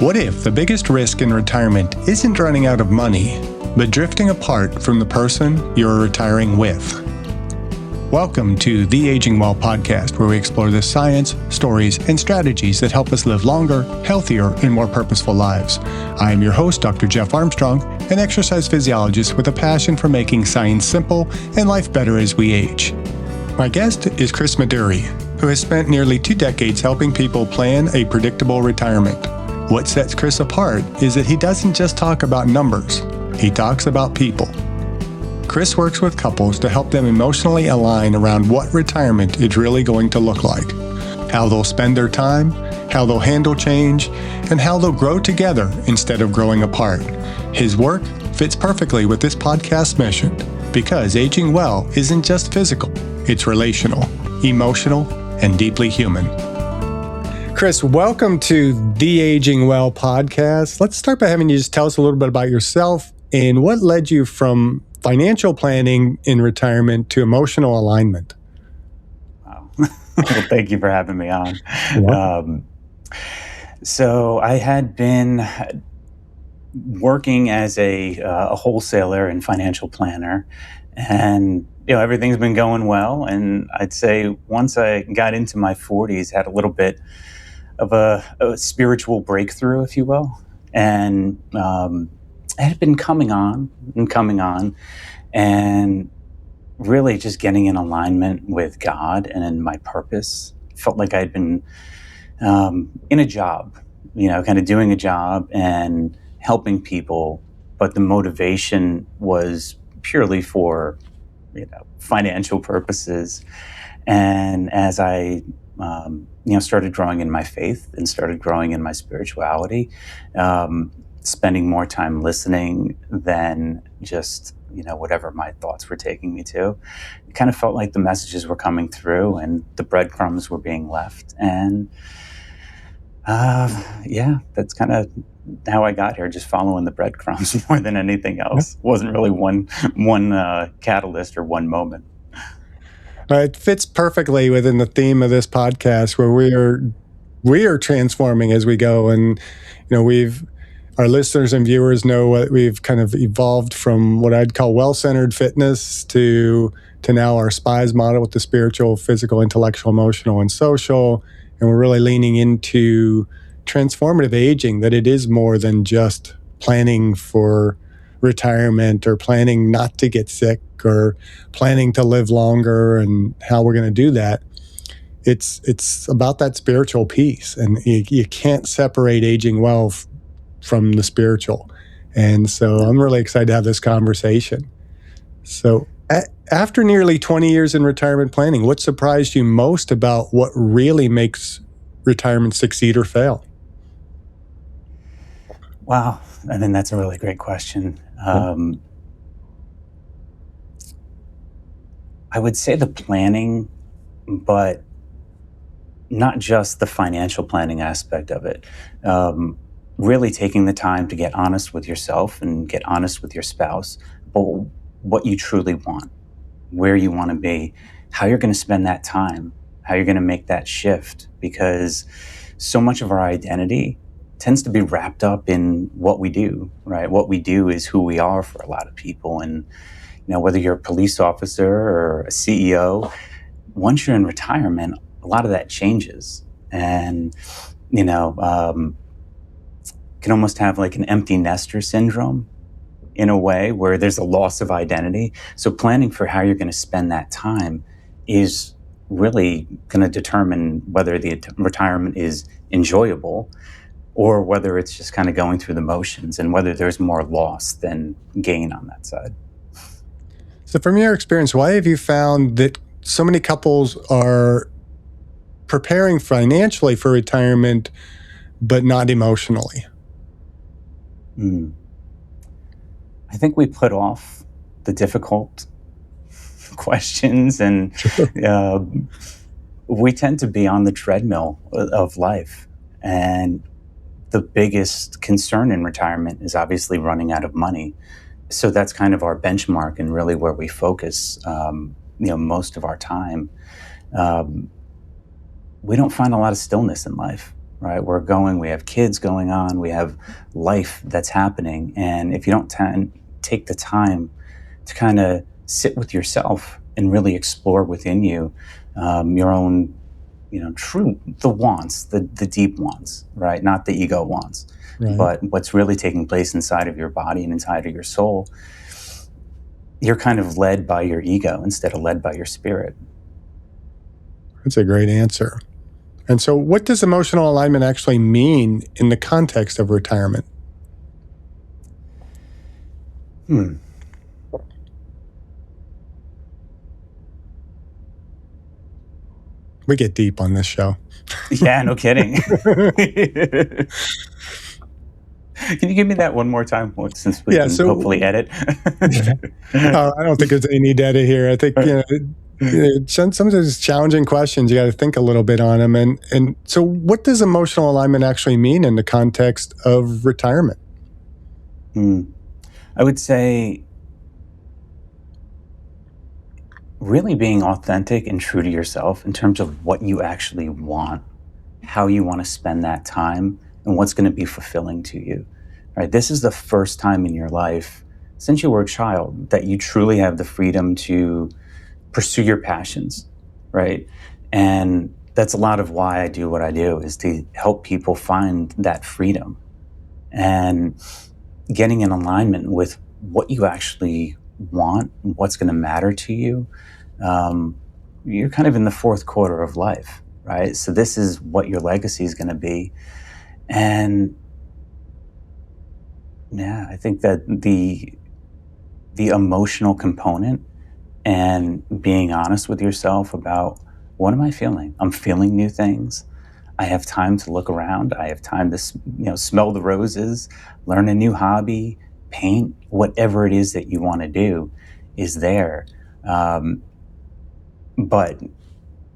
What if the biggest risk in retirement isn't running out of money, but drifting apart from the person you're retiring with? Welcome to the Aging Well podcast, where we explore the science, stories, and strategies that help us live longer, healthier, and more purposeful lives. I am your host, Dr. Jeff Armstrong, an exercise physiologist with a passion for making science simple and life better as we age. My guest is Chris Maduri, who has spent nearly 2 decades helping people plan a predictable retirement. What sets Chris apart is that he doesn't just talk about numbers, he talks about people. Chris works with couples to help them emotionally align around what retirement is really going to look like, how they'll spend their time, how they'll handle change, and how they'll grow together instead of growing apart. His work fits perfectly with this podcast's mission, because aging well isn't just physical, it's relational, emotional, and deeply human. Chris, welcome to the Aging Well podcast. Let's start by having you just tell us a little bit about yourself and what led you from financial planning in retirement to emotional alignment. Wow. Well, thank you for having me on. So I had been working as a wholesaler and financial planner, and everything's been going well. And I'd say once I got into my 40s, had a little bit of a spiritual breakthrough, if you will, and it had been coming on, and really just getting in alignment with God and in my purpose. Felt like I'd been in a job, kind of doing a job and helping people, but the motivation was purely for, financial purposes. And as I, started growing in my faith and started growing in my spirituality, spending more time listening than just, whatever my thoughts were taking me to. It kind of felt like the messages were coming through and the breadcrumbs were being left. And that's kind of how I got here, just following the breadcrumbs more than anything else. It wasn't really one catalyst or one moment. It fits perfectly within the theme of this podcast, where we are transforming as we go. And, our listeners and viewers know that we've kind of evolved from what I'd call well-centered fitness to now our SPIES model with the spiritual, physical, intellectual, emotional, and social. And we're really leaning into transformative aging, that it is more than just planning for retirement or planning not to get sick or planning to live longer and how we're going to do that. It's about that spiritual piece, and you can't separate aging well from the spiritual. And so I'm really excited to have this conversation. So after nearly 20 years in retirement planning, what surprised you most about what really makes retirement succeed or fail? Wow. I think that's a really great question. I would say the planning, but not just the financial planning aspect of it. Really taking the time to get honest with yourself and get honest with your spouse about what you truly want, where you want to be, how you're going to spend that time, how you're going to make that shift, because so much of our identity tends to be wrapped up in what we do, right? What we do is who we are for a lot of people. And, whether you're a police officer or a CEO, once you're in retirement, a lot of that changes. And, can almost have like an empty nester syndrome in a way, where there's a loss of identity. So planning for how you're going to spend that time is really going to determine whether the retirement is enjoyable or whether it's just kind of going through the motions, and whether there's more loss than gain on that side. So from your experience, why have you found that so many couples are preparing financially for retirement, but not emotionally? I think we put off the difficult questions, and we tend to be on the treadmill of life. And the biggest concern in retirement is obviously running out of money. So that's kind of our benchmark, and really where we focus, most of our time. We don't find a lot of stillness in life, right? We have kids going on, we have life that's happening. And if you don't take the time to kind of sit with yourself and really explore within you your own, the wants, the deep wants, right? Not the ego wants, Right. but what's really taking place inside of your body and inside of your soul, you're kind of led by your ego instead of led by your spirit. That's a great answer. And so what does emotional alignment actually mean in the context of retirement? We get deep on this show. Yeah, no kidding. Can you give me that one more time, since we can hopefully edit? I don't think there's any need to edit here. I think sometimes it's challenging questions. You got to think a little bit on them. And so what does emotional alignment actually mean in the context of retirement? I would say really being authentic and true to yourself in terms of what you actually want, how you want to spend that time, and what's going to be fulfilling to you. Right? This is the first time in your life since you were a child that you truly have the freedom to pursue your passions, right? And that's a lot of why I do what I do, is to help people find that freedom and getting in alignment with what you actually want, what's going to matter to you. You're kind of in the fourth quarter of life, right? So this is what your legacy is going to be. And yeah, I think that the emotional component and being honest with yourself about, what am I feeling? I'm feeling new things. I have time to look around. I have time to smell the roses, learn a new hobby, paint, whatever it is that you want to do is there. But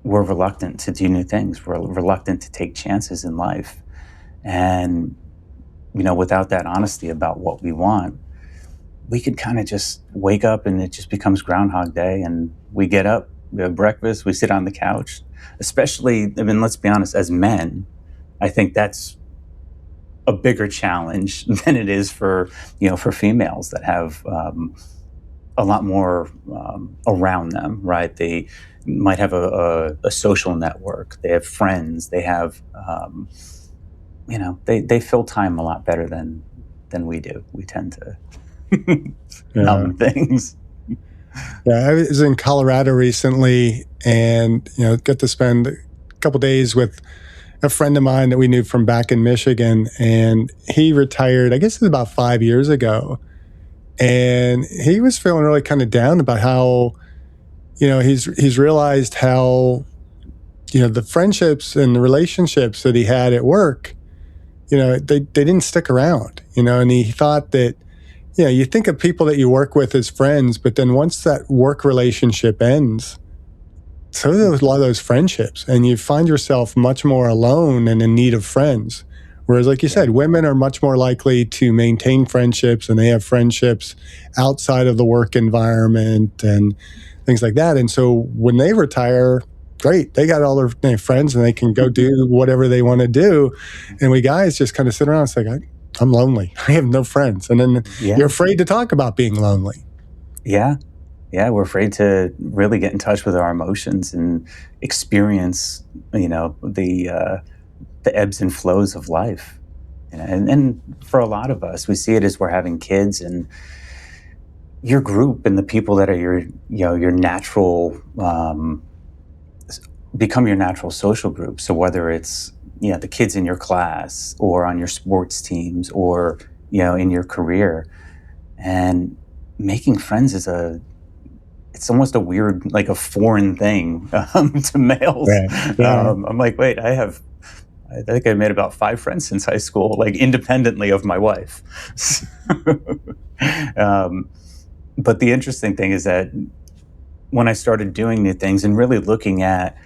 we're reluctant to do new things. We're reluctant to take chances in life. And, without that honesty about what we want, we could kind of just wake up and it just becomes Groundhog Day, and we get up, we have breakfast, we sit on the couch. Especially, let's be honest, as men, I think that's a bigger challenge than it is for females that have a lot more around them, right? They might have a social network, they have friends, they have, they fill time a lot better than we do. We tend to numb things. Yeah, I was in Colorado recently, and got to spend a couple days with a friend of mine that we knew from back in Michigan, and he retired, I guess it was about 5 years ago, and he was feeling really kind of down about how, he's realized how, the friendships and the relationships that he had at work, they didn't stick around, and he thought that, you think of people that you work with as friends, but then once that work relationship ends, so do a lot of those friendships, and you find yourself much more alone and in need of friends. Whereas, like you said, women are much more likely to maintain friendships, and they have friendships outside of the work environment and things like that. And so when they retire, great, they got all their friends and they can go do whatever they want to do. And we guys just kind of sit around and say, I'm lonely. I have no friends. And then you're afraid to talk about being lonely. Yeah. Yeah. We're afraid to really get in touch with our emotions and experience, the ebbs and flows of life. And for a lot of us, we see it as we're having kids, and your group and the people that are your natural, become your natural social group. So whether it's, the kids in your class or on your sports teams or, in your career, and making friends it's almost a weird, like a foreign thing to males. Yeah. I'm like, wait, I think I made about 5 friends since high school, like independently of my wife. But the interesting thing is that when I started doing new things and really looking at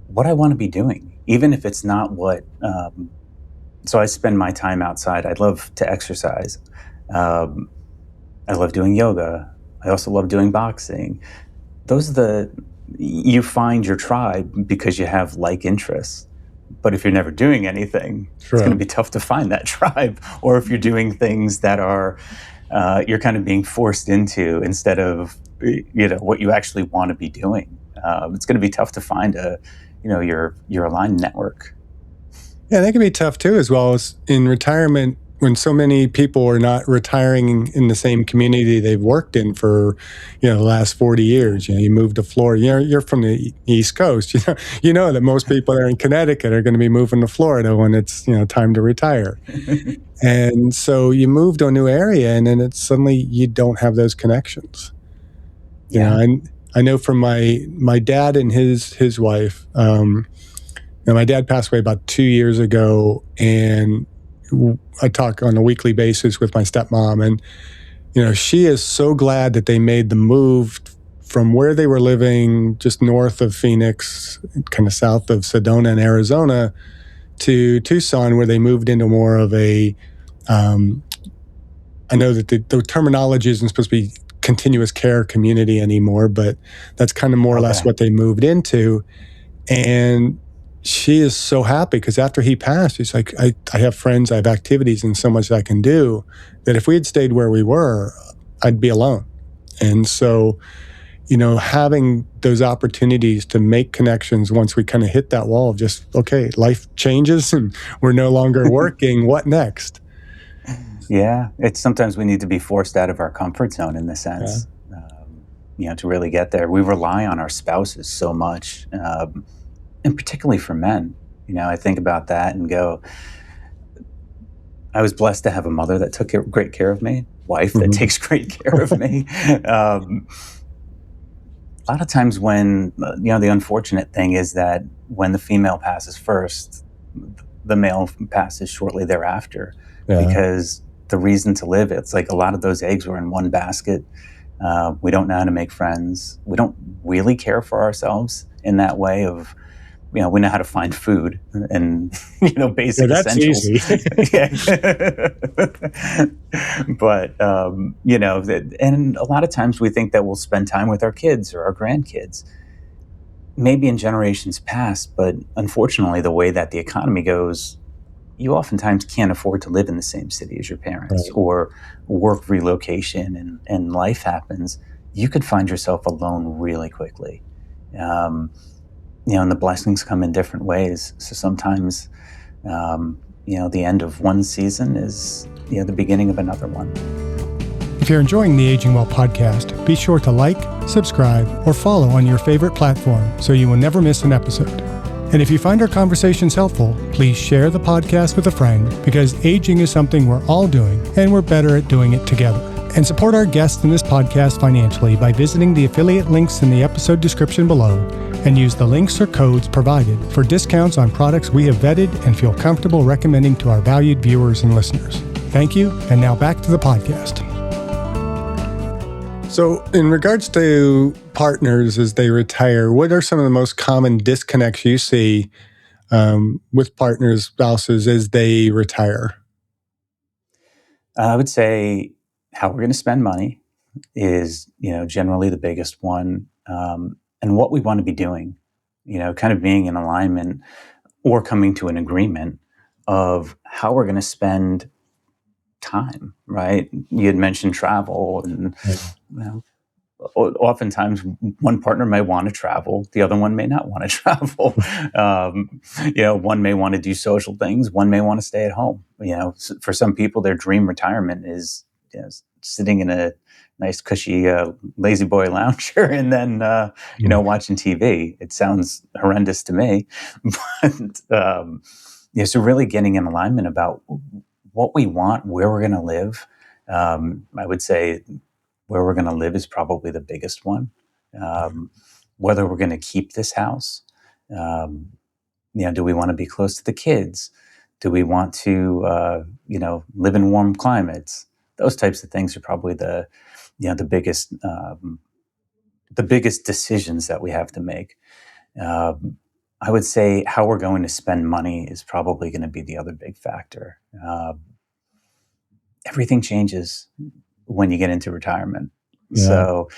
what I want to be doing, even if it's not what, so I spend my time outside. I love to exercise. I love doing yoga. I also love doing boxing. You find your tribe because you have like interests. But if you're never doing anything, True. it's going to be tough to find that tribe. Or if you're doing things that are you're kind of being forced into instead of what you actually want to be doing, it's going to be tough to find your aligned network. Yeah, that can be tough too, as well as in retirement when so many people are not retiring in the same community they've worked in for, the last 40 years. You moved to Florida. You're from the East Coast. You know that most people that are in Connecticut are going to be moving to Florida when it's time to retire. And so you move to a new area, and then it's suddenly you don't have those connections. Yeah. And I know from my dad and his wife. My dad passed away about 2 years ago, and I talk on a weekly basis with my stepmom, and she is so glad that they made the move from where they were living just north of Phoenix, kind of south of Sedona in Arizona, to Tucson, where they moved into more of a, I know that the terminology isn't supposed to be continuous care community anymore, but that's kind of more or less what they moved into. And she is so happy because after he passed, she's like, I have friends, I have activities, and so much I can do that if we had stayed where we were, I'd be alone. And so, having those opportunities to make connections once we kind of hit that wall of just, okay, life changes and we're no longer working, what next? Yeah, it's sometimes we need to be forced out of our comfort zone in the sense, to really get there. We rely on our spouses so much. And particularly for men, I think about that and go, I was blessed to have a mother that took great care of me, wife that takes great care of me. A lot of times when, the unfortunate thing is that when the female passes first, the male passes shortly thereafter, because the reason to live, it's like a lot of those eggs were in one basket. We don't know how to make friends. We don't really care for ourselves in that way of, we know how to find food and, basic essentials. Easy. But, and a lot of times we think that we'll spend time with our kids or our grandkids, maybe in generations past, but unfortunately the way that the economy goes, you oftentimes can't afford to live in the same city as your parents, or work relocation and life happens. You could find yourself alone really quickly. And the blessings come in different ways. So sometimes, the end of one season is, the beginning of another one. If you're enjoying the Aging Well podcast, be sure to like, subscribe, or follow on your favorite platform so you will never miss an episode. And if you find our conversations helpful, please share the podcast with a friend, because aging is something we're all doing, and we're better at doing it together. And support our guests in this podcast financially by visiting the affiliate links in the episode description below, and use the links or codes provided for discounts on products we have vetted and feel comfortable recommending to our valued viewers and listeners. Thank you, and now back to the podcast. So in regards to partners as they retire, what are some of the most common disconnects you see with partners, spouses, as they retire? I would say how we're going to spend money is, generally the biggest one, and what we want to be doing, kind of being in alignment or coming to an agreement of how we're going to spend time, right? You had mentioned travel, and oftentimes one partner may want to travel, the other one may not want to travel. One may want to do social things, one may want to stay at home. For some people, their dream retirement is sitting in a nice cushy lazy boy lounger and then watching TV. It sounds horrendous to me, but so really getting in alignment about what we want, where we're going to live. I would say where we're going to live is probably the biggest one. Whether we're going to keep this house, do we want to be close to the kids? Do we want to live in warm climates? Those types of things are probably the biggest decisions that we have to make. I would say how we're going to spend money is probably going to be the other big factor. Everything changes when you get into retirement. So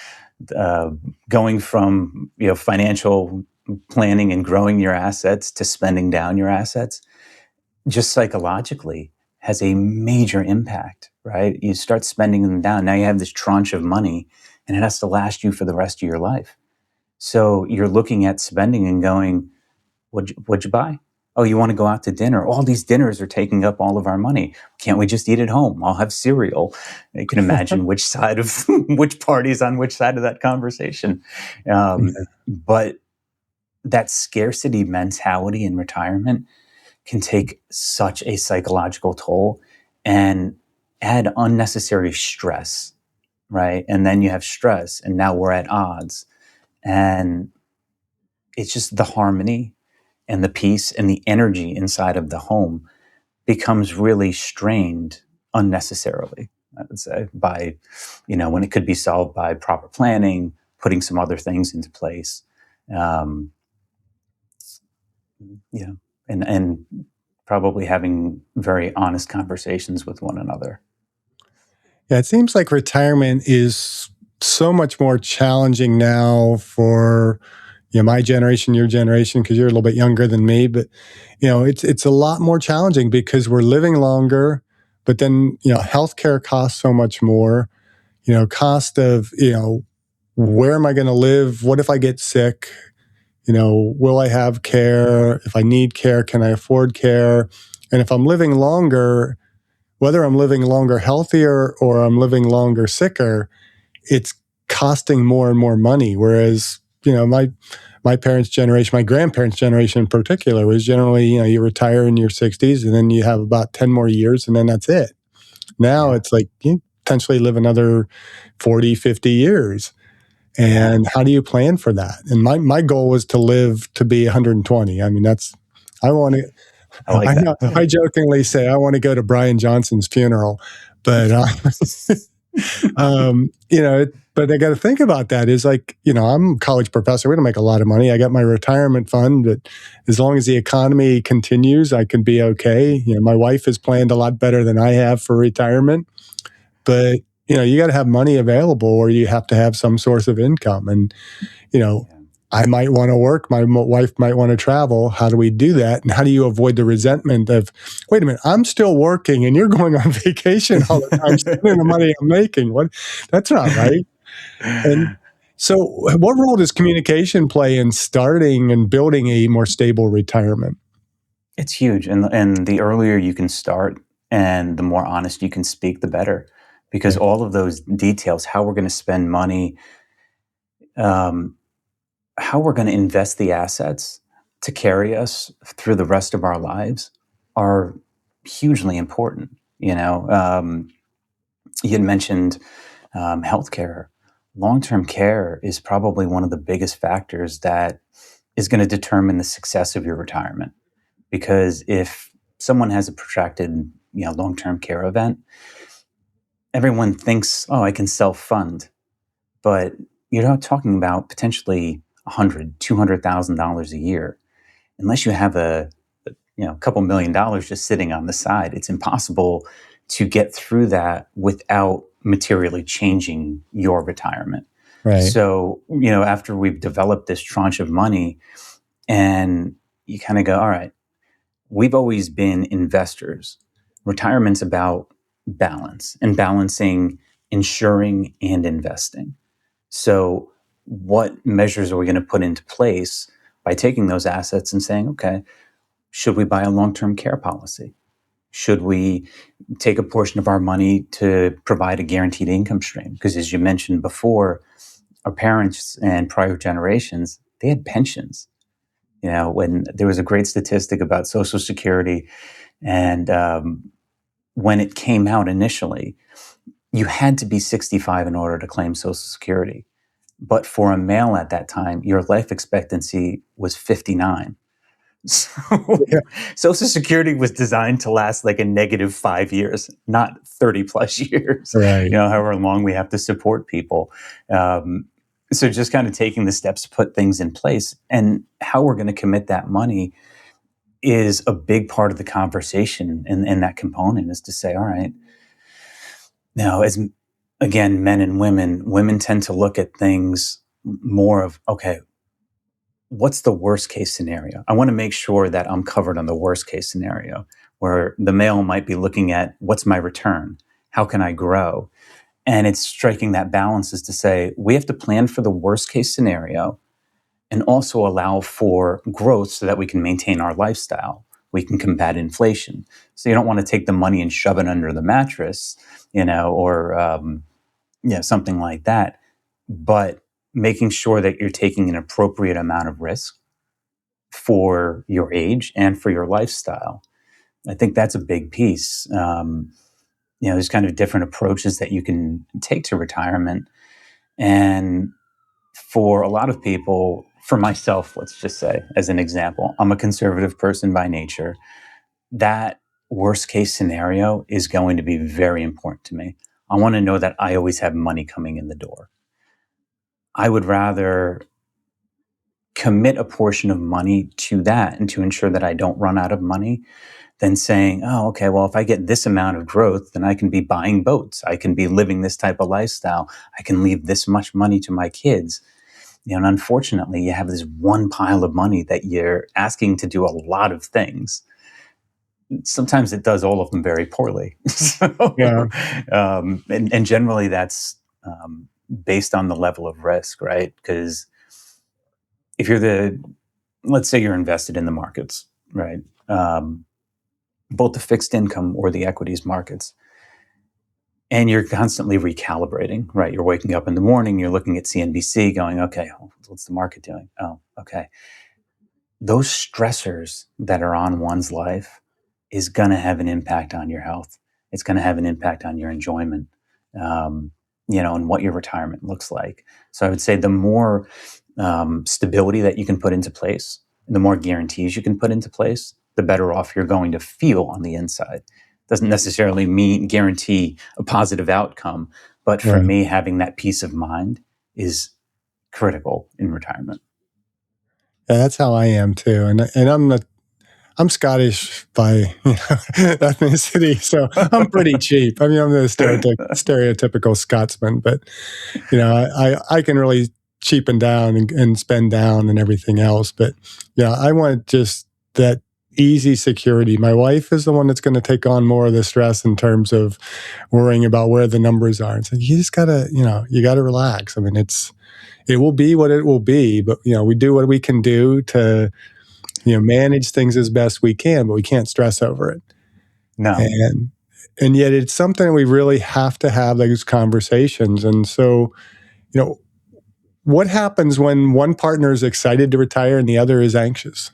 going from financial planning and growing your assets to spending down your assets, just psychologically has a major impact, right? You start spending them down. Now you have this tranche of money and it has to last you for the rest of your life. So you're looking at spending and going, what'd you buy? Oh, you want to go out to dinner? All these dinners are taking up all of our money. Can't we just eat at home? I'll have cereal. You can imagine which side of which party's on which side of that conversation. But that scarcity mentality in retirement can take such a psychological toll and add unnecessary stress, right? And then you have stress, and now we're at odds. And it's just the harmony and the peace and the energy inside of the home becomes really strained unnecessarily, I would say, by, when it could be solved by proper planning, putting some other things into place. And probably having very honest conversations with one another. Yeah, it seems like retirement is so much more challenging now for my generation, your generation, because you're a little bit younger than me. But it's a lot more challenging because we're living longer. But then healthcare costs so much more. Cost of where am I going to live? What if I get sick? Will I have care? If I need care, can I afford care? And if I'm living longer, whether I'm living longer healthier or I'm living longer sicker, it's costing more and more money. Whereas, my parents' generation, my grandparents' generation in particular, was generally, you retire in your 60s and then you have about 10 more years and then that's it. Now it's like you potentially live another 40, 50 years. And how do you plan for that? And my goal was to live to be 120. I mean, I want to, I jokingly say I want to go to Brian Johnson's funeral, but, but I got to think about that is like, I'm a college professor. We don't make a lot of money. I got my retirement fund, but as long as the economy continues, I can be okay. My wife has planned a lot better than I have for retirement, but you got to have money available or you have to have some source of income. And, I might want to work. My wife might want to travel. How do we do that? And how do you avoid the resentment of, wait a minute, I'm still working and you're going on vacation all the time, spending the money I'm making? What? That's not right. And so what role does communication play in starting and building a more stable retirement? It's huge. And the earlier you can start and the more honest you can speak, the better. Because all of those details, how we're going to spend money, how we're going to invest the assets to carry us through the rest of our lives are hugely important. You had mentioned healthcare. Long-term care is probably one of the biggest factors that is going to determine the success of your retirement. Because if someone has a protracted, long-term care event, everyone thinks, oh, I can self-fund. But you're not talking about potentially $100,000, $200,000 a year. Unless you have a couple $1 million just sitting on the side, it's impossible to get through that without materially changing your retirement. Right. So, after we've developed this tranche of money and you kind of go, all right, we've always been investors. Retirement's about balance and balancing insuring and investing. So what measures are we going to put into place by taking those assets and saying, okay, should we buy a long-term care policy? Should we take a portion of our money to provide a guaranteed income stream? Because as you mentioned before, our parents and prior generations, they had pensions. When there was a great statistic about Social Security, and when it came out initially, you had to be 65 in order to claim Social Security. But for a male at that time, your life expectancy was 59. So Social Security was designed to last like a -5 years, not 30 plus years, Right. However long we have to support people. So just kind of taking the steps to put things in place and how we're going to commit that money is a big part of the conversation. And that component is to say, all right, now as again, men and women tend to look at things more of, okay, what's the worst case scenario? I want to make sure that I'm covered on the worst case scenario, where the male might be looking at what's my return? How can I grow? And it's striking that balance is to say, we have to plan for the worst case scenario and also allow for growth so that we can maintain our lifestyle. We can combat inflation. So you don't want to take the money and shove it under the mattress, or something like that. But making sure that you're taking an appropriate amount of risk for your age and for your lifestyle. I think that's a big piece. There's kind of different approaches that you can take to retirement. And for a lot of people, for myself, let's just say, as an example, I'm a conservative person by nature. That worst case scenario is going to be very important to me. I want to know that I always have money coming in the door. I would rather commit a portion of money to that and to ensure that I don't run out of money than saying, oh, okay, well, if I get this amount of growth, then I can be buying boats. I can be living this type of lifestyle. I can leave this much money to my kids. And unfortunately, you have this one pile of money that you're asking to do a lot of things. Sometimes it does all of them very poorly. Yeah. And generally that's based on the level of risk, right? Because if let's say you're invested in the markets, right? Both the fixed income or the equities markets, and you're constantly recalibrating, right? You're waking up in the morning, you're looking at CNBC going, okay, what's the market doing? Oh, okay. Those stressors that are on one's life is going to have an impact on your health. It's going to have an impact on your enjoyment, and what your retirement looks like. So I would say the more stability that you can put into place, the more guarantees you can put into place, the better off you're going to feel on the inside. Doesn't necessarily guarantee a positive outcome, but for me, having that peace of mind is critical in retirement. Yeah, that's how I am too, and I'm Scottish by ethnicity, so I'm pretty cheap. I mean, I'm the stereotypical Scotsman, but I can really cheapen down and spend down and everything else. But I want just that easy security. My wife is the one that's going to take on more of the stress in terms of worrying about where the numbers are. And so you just gotta, you gotta relax. I mean, it will be what it will be, but we do what we can do to manage things as best we can, but we can't stress over it. No. And yet it's something we really have to have those conversations. And so, what happens when one partner is excited to retire and the other is anxious?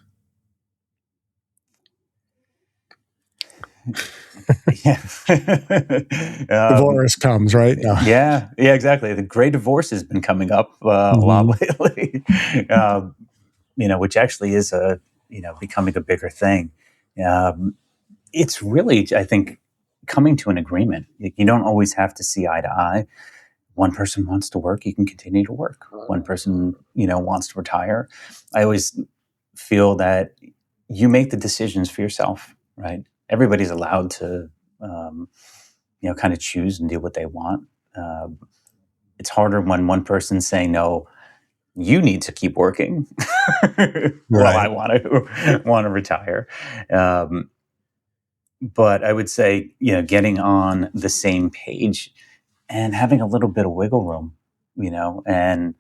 Divorce comes, right? No. Yeah, exactly. The great divorce has been coming up a lot lately, which actually is becoming a bigger thing. It's really, I think, coming to an agreement. You don't always have to see eye to eye. One person wants to work, you can continue to work. One person, wants to retire. I always feel that you make the decisions for yourself, right? Everybody's allowed to, kind of choose and do what they want. It's harder when one person's saying, no, you need to keep working while I want to retire. But I would say, getting on the same page and having a little bit of wiggle room, and,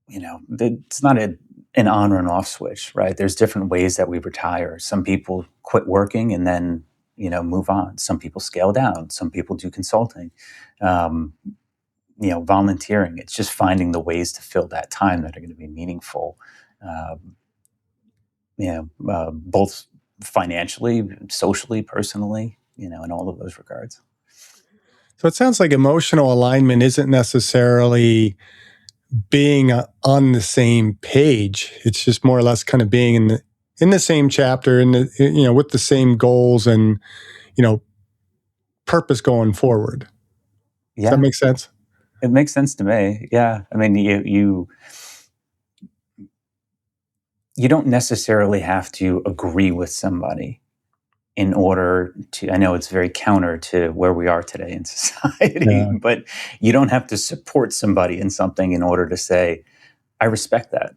it's not an on or an off switch, right? There's different ways that we retire. Some people quit working and then, move on. Some people scale down. Some people do consulting, volunteering. It's just finding the ways to fill that time that are going to be meaningful, both financially, socially, personally, in all of those regards. So it sounds like emotional alignment isn't necessarily being on the same page. It's just more or less kind of being in the same chapter and with the same goals and purpose going forward. Yeah. Does that make sense? It makes sense to me. Yeah. I mean, you don't necessarily have to agree with somebody in order to, I know it's very counter to where we are today in society, but you don't have to support somebody in something in order to say, I respect that.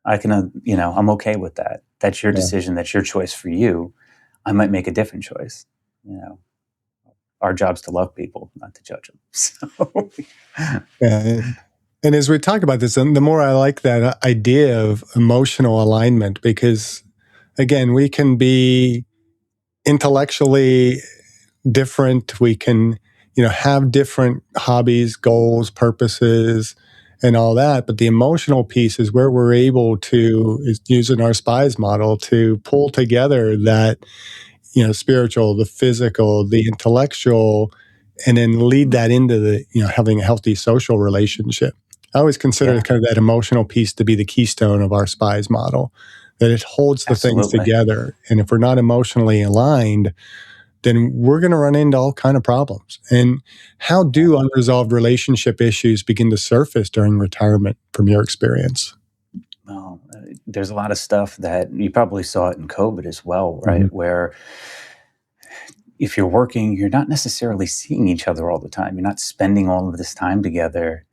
I can, I'm okay with that. That's your Yeah. decision. That's your choice for you. I might make a different choice. Our job's to love people, not to judge them. So, Yeah. And as we talk about this, the more I like that idea of emotional alignment, because again, we can be intellectually different. We can, have different hobbies, goals, purposes, and all that. But the emotional piece is where we're able to, is using our SPIES model to pull together that, spiritual, the physical, the intellectual, and then lead that into the, having a healthy social relationship. I always consider kind of that emotional piece to be the keystone of our SPIES model, that it holds the things together. And if we're not emotionally aligned, then we're going to run into all kind of problems. And how do unresolved relationship issues begin to surface during retirement from your experience? Well, there's a lot of stuff that you probably saw it in COVID as well, right? Mm-hmm. Where if you're working, you're not necessarily seeing each other all the time. You're not spending all of this time together.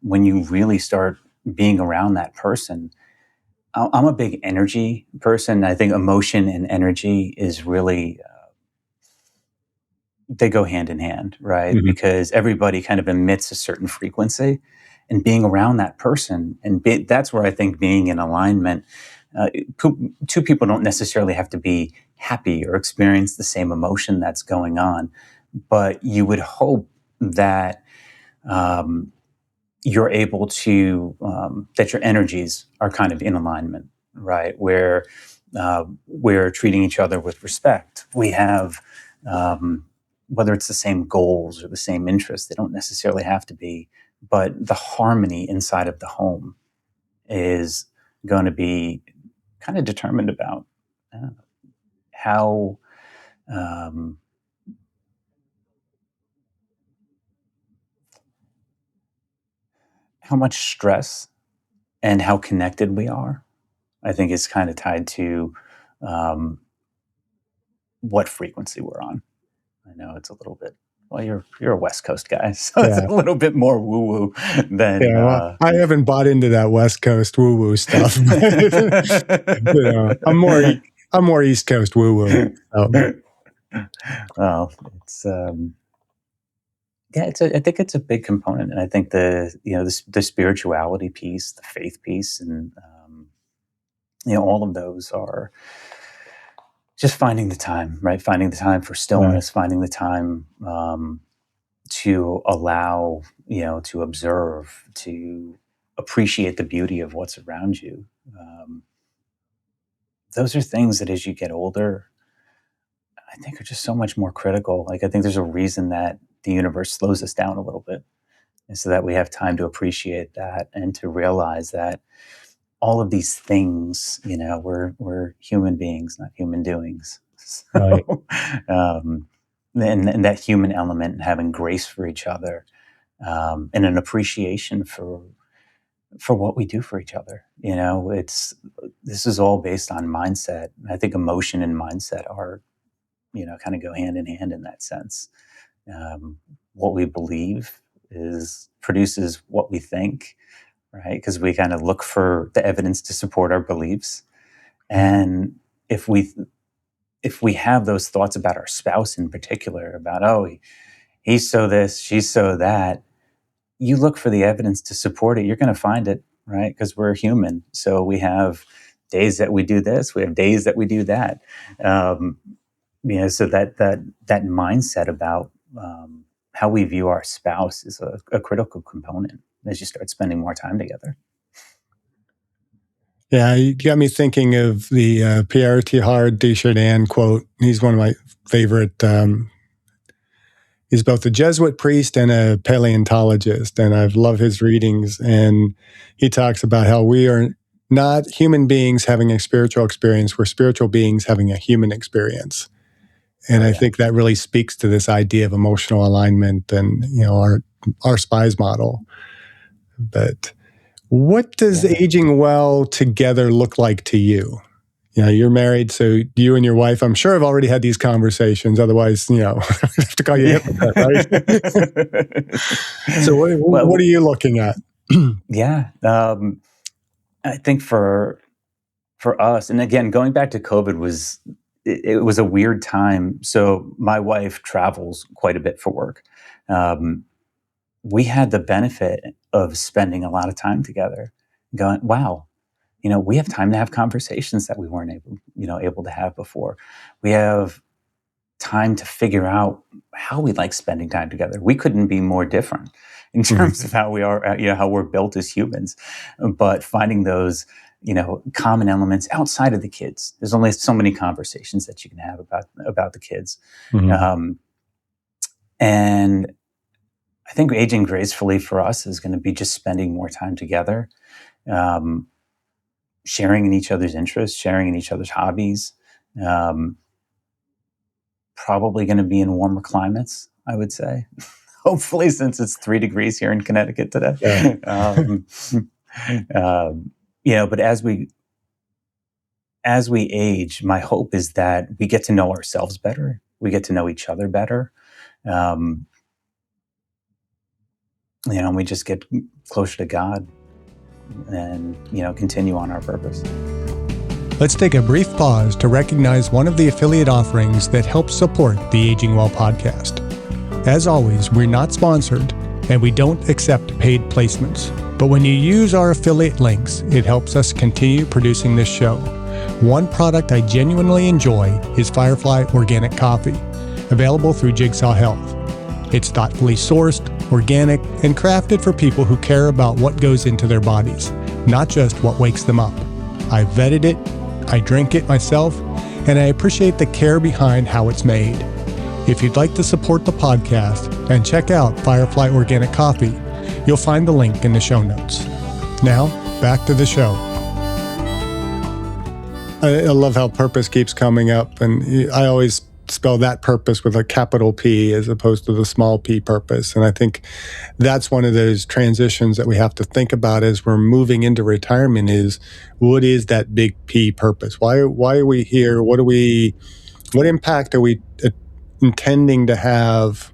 When you really start being around that person, I'm a big energy person. I think emotion and energy is really, they go hand in hand, right? Mm-hmm. Because everybody kind of emits a certain frequency, and being around that person, and that's where I think being in alignment, two people don't necessarily have to be happy or experience the same emotion that's going on, but you would hope that you're able to, that your energies are kind of in alignment, right? Where we're treating each other with respect. We have, whether it's the same goals or the same interests, they don't necessarily have to be, but the harmony inside of the home is going to be kind of determined about how how much stress and how connected we are. I think is kind of tied to what frequency we're on. I know it's a little bit. Well, you're a West Coast guy, so it's a little bit more woo woo than. Yeah, well, I haven't bought into that West Coast woo woo stuff. I'm more East Coast woo woo. So. Well, it's I think it's a big component, and I think the spirituality piece, the faith piece, and all of those are just finding the time, right? Finding the time for stillness, finding the time to allow, to observe, to appreciate the beauty of what's around you. Those are things that as you get older, I think are just so much more critical. Like, I think there's a reason that the universe slows us down a little bit, and so that we have time to appreciate that and to realize that all of these things, we're human beings, not human doings. So, Right. And that human element and having grace for each other, and an appreciation for what we do for each other. This is all based on mindset. I think emotion and mindset are, kind of go hand in hand in that sense. What we believe produces what we think, right? Because we kind of look for the evidence to support our beliefs. And if we have those thoughts about our spouse in particular, about, oh, he's so this, she's so that, you look for the evidence to support it, you're going to find it, right? Because we're human. So we have days that we do this, we have days that we do that. So that mindset about how we view our spouse is a critical component as you start spending more time together. Yeah, you got me thinking of the Pierre Teilhard de Chardin quote. He's one of my favorite. He's both a Jesuit priest and a paleontologist, and I've loved his readings. And he talks about how we are not human beings having a spiritual experience; we're spiritual beings having a human experience. And I think that really speaks to this idea of emotional alignment and our SPIES model. But what does aging well together look like to you? You're married, so you and your wife, I'm sure, have already had these conversations. Otherwise, I have to call you a hypocrite, right? So what are you looking at? Yeah. I think for us, and again, going back to COVID it was a weird time. So my wife travels quite a bit for work. We had the benefit of spending a lot of time together, going, wow, we have time to have conversations that we weren't able to have before. We have time to figure out how we like spending time together. We couldn't be more different in terms of how we are, how we're built as humans, but finding those, common elements outside of the kids. There's only so many conversations that you can have about the kids. And I think aging gracefully for us is going to be just spending more time together, sharing in each other's interests, sharing in each other's hobbies, probably going to be in warmer climates, I would say. Hopefully, since it's 3 degrees here in Connecticut today. Yeah. But as we age, my hope is that we get to know ourselves better. We get to know each other better. And we just get closer to God and, continue on our purpose. Let's take a brief pause to recognize one of the affiliate offerings that helps support the Aging Well podcast. As always, we're not sponsored and we don't accept paid placements. But when you use our affiliate links, it helps us continue producing this show. One product I genuinely enjoy is Firefly Organic Coffee, available through Jigsaw Health. It's thoughtfully sourced, organic, and crafted for people who care about what goes into their bodies, not just what wakes them up. I vetted it, I drink it myself, and I appreciate the care behind how it's made. If you'd like to support the podcast and check out Firefly Organic Coffee, you'll find the link in the show notes. Now, back to the show. I love how purpose keeps coming up, and I always spell that purpose with a capital P as opposed to the small p purpose. And I think that's one of those transitions that we have to think about as we're moving into retirement is, what is that big P purpose? Why are we here? What impact are we intending to have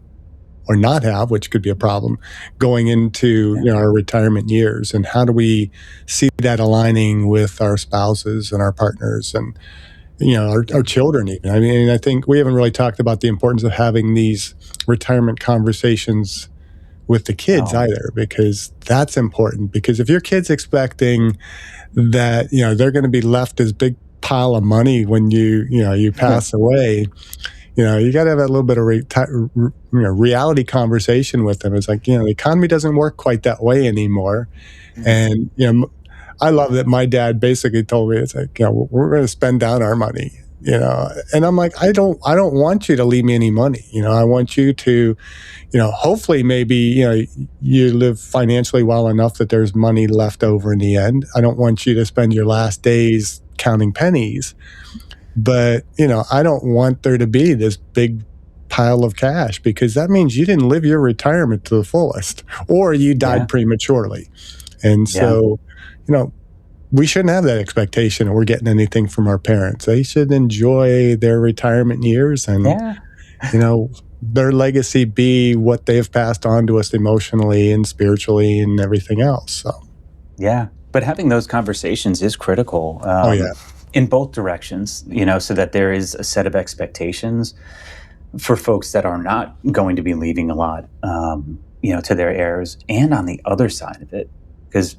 or not have, which could be a problem, going into our retirement years? And how do we see that aligning with our spouses and our partners and our children even? I mean, I think we haven't really talked about the importance of having these retirement conversations with the kids either, because that's important. Because if your kid's expecting that, they're going to be left this big pile of money when you pass away, you got to have a little bit of reality conversation with them. It's like, the economy doesn't work quite that way anymore. And, I love that my dad basically told me, it's like, we're going to spend down our money, and I'm like, I don't want you to leave me any money. I want you to, hopefully maybe, you live financially well enough that there's money left over in the end. I don't want you to spend your last days counting pennies, but, I don't want there to be this big pile of cash, because that means you didn't live your retirement to the fullest, or you died prematurely. And so, we shouldn't have that expectation that we're getting anything from our parents. They should enjoy their retirement years and, their legacy be what they've passed on to us emotionally and spiritually and everything else. So, but having those conversations is critical in both directions, so that there is a set of expectations for folks that are not going to be leaving a lot, to their heirs, and on the other side of it. Because,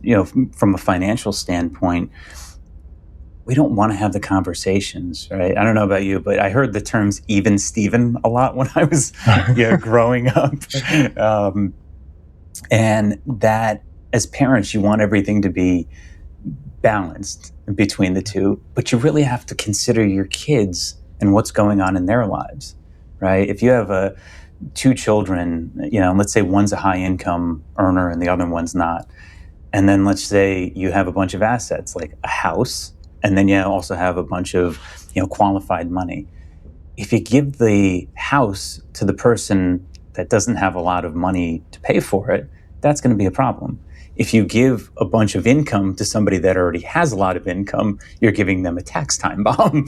from a financial standpoint, we don't want to have the conversations, right? I don't know about you, but I heard the terms even Steven a lot when I was growing up. And that as parents, you want everything to be balanced between the two, but you really have to consider your kids and what's going on in their lives, right? If you have 2 children, let's say one's a high income earner and the other one's not. And then let's say you have a bunch of assets like a house, and then you also have a bunch of, qualified money. If you give the house to the person that doesn't have a lot of money to pay for it, that's going to be a problem. If you give a bunch of income to somebody that already has a lot of income, you're giving them a tax time bomb.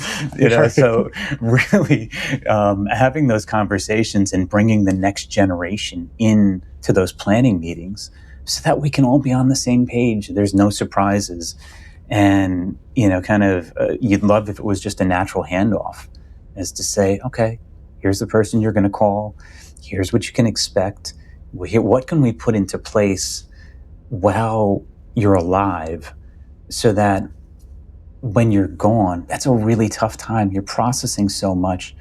So really having those conversations and bringing the next generation in to those planning meetings, so that we can all be on the same page. There's no surprises. And, you'd love if it was just a natural handoff, as to say, okay, here's the person you're going to call. Here's what you can expect. What can we put into place while you're alive, so that when you're gone, that's a really tough time. You're processing so much.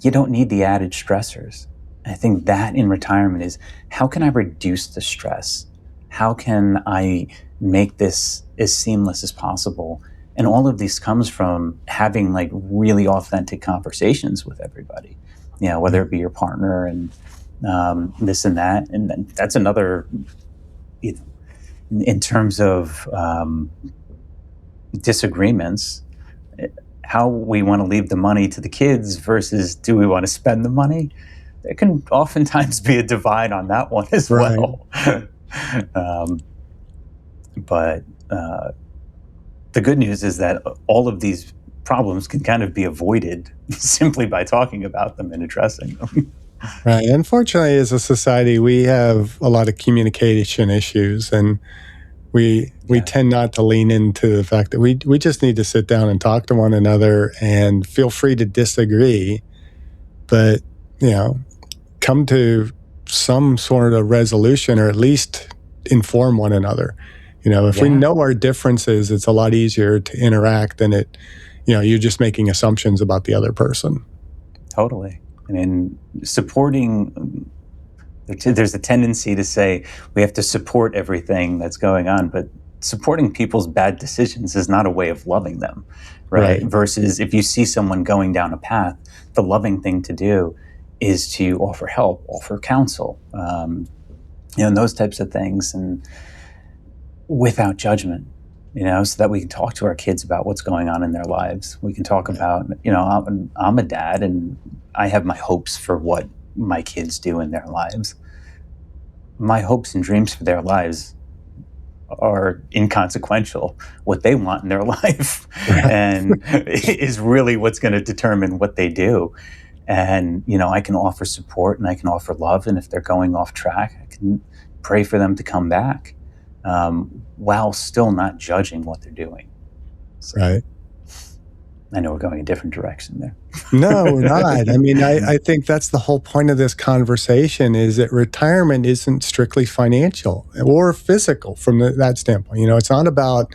You don't need the added stressors. I think that in retirement is, how can I reduce the stress? How can I make this as seamless as possible? And all of this comes from having like really authentic conversations with everybody, whether it be your partner and this and that. And then that's another, in terms of disagreements, how we want to leave the money to the kids versus do we want to spend the money. There can oftentimes be a divide on that one as well. But the good news is that all of these problems can kind of be avoided simply by talking about them and addressing them. Right. Unfortunately, as a society, we have a lot of communication issues, and we tend not to lean into the fact that we just need to sit down and talk to one another, and feel free to disagree, but come to some sort of resolution, or at least inform one another. If we know our differences, it's a lot easier to interact than you're just making assumptions about the other person. Totally. I mean, supporting, there's a tendency to say we have to support everything that's going on, but supporting people's bad decisions is not a way of loving them, right? Versus if you see someone going down a path, the loving thing to do is to offer help, offer counsel, and those types of things, and without judgment, so that we can talk to our kids about what's going on in their lives. We can talk about, I'm a dad and I have my hopes for what my kids do in their lives. My hopes and dreams for their lives are inconsequential. What they want in their life and is really what's going to determine what they do. And, I can offer support and I can offer love. And if they're going off track, I can pray for them to come back, while still not judging what they're doing. So, right. I know we're going a different direction there. No, we're not. I mean, I think that's the whole point of this conversation, is that retirement isn't strictly financial or physical from that standpoint. It's not about